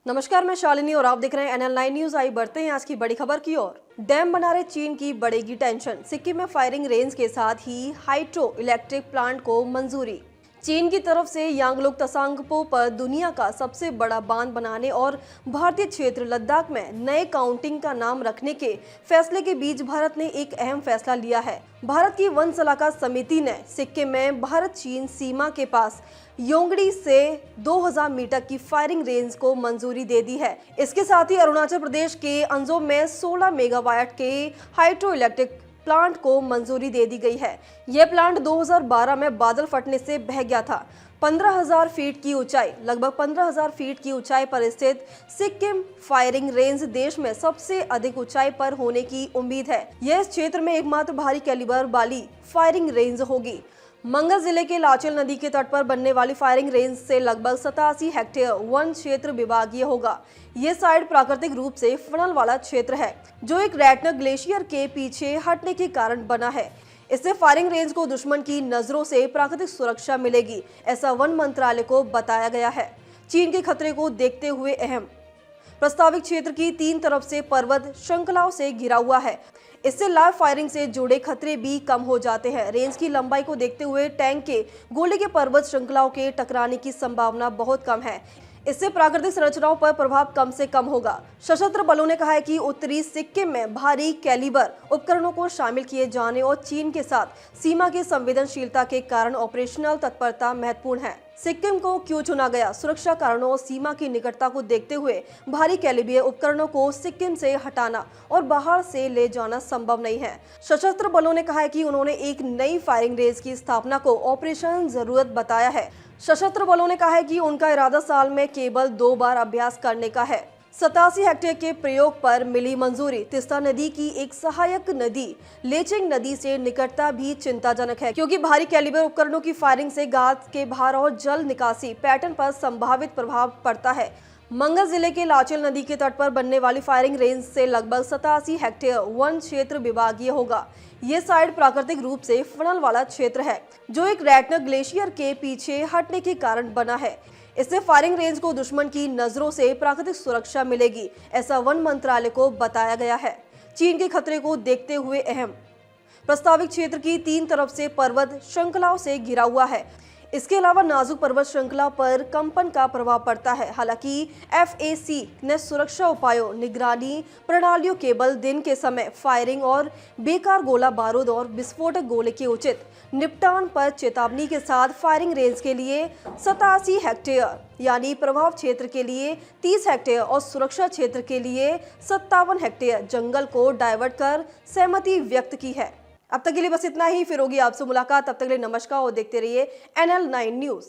नमस्कार, मैं शालिनी और आप देख रहे हैं NL9 न्यूज। आई बढ़ते हैं आज की बड़ी खबर की ओर। डैम बना रहे चीन की बढ़ेगी टेंशन। सिक्किम में फायरिंग रेंज के साथ ही हाइड्रो इलेक्ट्रिक प्लांट को मंजूरी। चीन की तरफ से यांगलोक तसांगपो पर दुनिया का सबसे बड़ा बांध बनाने और भारतीय क्षेत्र लद्दाख में नए काउंटिंग का नाम रखने के फैसले के बीच भारत ने एक अहम फैसला लिया है। भारत की वन सलाहकार समिति ने सिक्किम में भारत चीन सीमा के पास योंगड़ी से 2000 मीटर की फायरिंग रेंज को मंजूरी दे दी है। इसके साथ ही अरुणाचल प्रदेश के अंजो में 16 मेगावाट के हाइड्रो इलेक्ट्रिक प्लांट को मंजूरी दे दी गई है। यह प्लांट 2012 में बादल फटने से बह गया था। 15,000 फीट की ऊंचाई, लगभग 15,000 फीट की ऊंचाई पर स्थित सिक्किम फायरिंग रेंज देश में सबसे अधिक ऊंचाई पर होने की उम्मीद है। यह इस क्षेत्र में एकमात्र भारी कैलिबर वाली फायरिंग रेंज होगी। मंगल जिले के लाचेल नदी के तट पर बनने वाली फायरिंग रेंज से लगभग 87 हेक्टेयर वन क्षेत्र विभागीय होगा। ये साइट प्राकृतिक रूप से फनल वाला क्षेत्र है, जो एक रेटनर ग्लेशियर के पीछे हटने के कारण बना है। इससे फायरिंग रेंज को दुश्मन की नजरों से प्राकृतिक सुरक्षा मिलेगी, ऐसा वन मंत्रालय को बताया गया है। चीन के खतरे को देखते हुए अहम प्रस्तावित क्षेत्र की 3 तरफ से पर्वत श्रृंखलाओं से घिरा हुआ है। इससे लाइव फायरिंग से जुड़े खतरे भी कम हो जाते हैं। रेंज की लंबाई को देखते हुए टैंक के गोले के पर्वत श्रृंखलाओं के टकराने की संभावना बहुत कम है। इससे प्राकृतिक संरचनाओं पर प्रभाव कम से कम होगा। सशस्त्र बलों ने कहा है कि उत्तरी सिक्किम में भारी कैलिबर उपकरणों को शामिल किए जाने और चीन के साथ सीमा की संवेदनशीलता के कारण ऑपरेशनल तत्परता महत्वपूर्ण है। सिक्किम को क्यों चुना गया? सुरक्षा कारणों और सीमा की निकटता को देखते हुए भारी कैलिबर उपकरणों को सिक्किम से हटाना और बाहर से ले जाना संभव नहीं है। सशस्त्र बलों ने कहा है कि उन्होंने एक नई फायरिंग रेंज की स्थापना को ऑपरेशन जरूरत बताया है। सशस्त्र बलों ने कहा है कि उनका इरादा साल में केवल 2 बार अभ्यास करने का है। 87 हेक्टेयर के प्रयोग पर मिली मंजूरी। तीस्ता नदी की एक सहायक नदी लेचिंग नदी से निकटता भी चिंताजनक है, क्योंकि भारी कैलिबर उपकरणों की फायरिंग से गाद के भार और जल निकासी पैटर्न पर संभावित प्रभाव पड़ता है। मंगल जिले के लाचेल नदी के तट पर बनने वाली फायरिंग रेंज से लगभग 87 हेक्टेयर वन क्षेत्र विभागीय होगा। ये साइट प्राकृतिक रूप से फनल वाला क्षेत्र है, जो एक रेटनर ग्लेशियर के पीछे हटने के कारण बना है। इससे फायरिंग रेंज को दुश्मन की नजरों से प्राकृतिक सुरक्षा मिलेगी, ऐसा वन मंत्रालय को बताया गया है। चीन के खतरे को देखते हुए अहम प्रस्तावित क्षेत्र की 3 तरफ से पर्वत श्रृंखलाओं से घिरा हुआ है। इसके अलावा नाजुक पर्वत श्रृंखला पर कंपन का प्रभाव पड़ता है। हालांकि FAC ने सुरक्षा उपायों, निगरानी प्रणालियों, केवल दिन के समय फायरिंग और बेकार गोला बारूद और विस्फोटक गोले के उचित निपटान पर चेतावनी के साथ फायरिंग रेंज के लिए 87 हेक्टेयर यानी प्रभाव क्षेत्र के लिए 30 हेक्टेयर और सुरक्षा क्षेत्र के लिए 57 हेक्टेयर जंगल को डाइवर्ट कर सहमति व्यक्त की है। अब तक के लिए बस इतना ही। फिर होगी आपसे मुलाकात। तब तक के लिए नमस्कार और देखते रहिए NL9 न्यूज।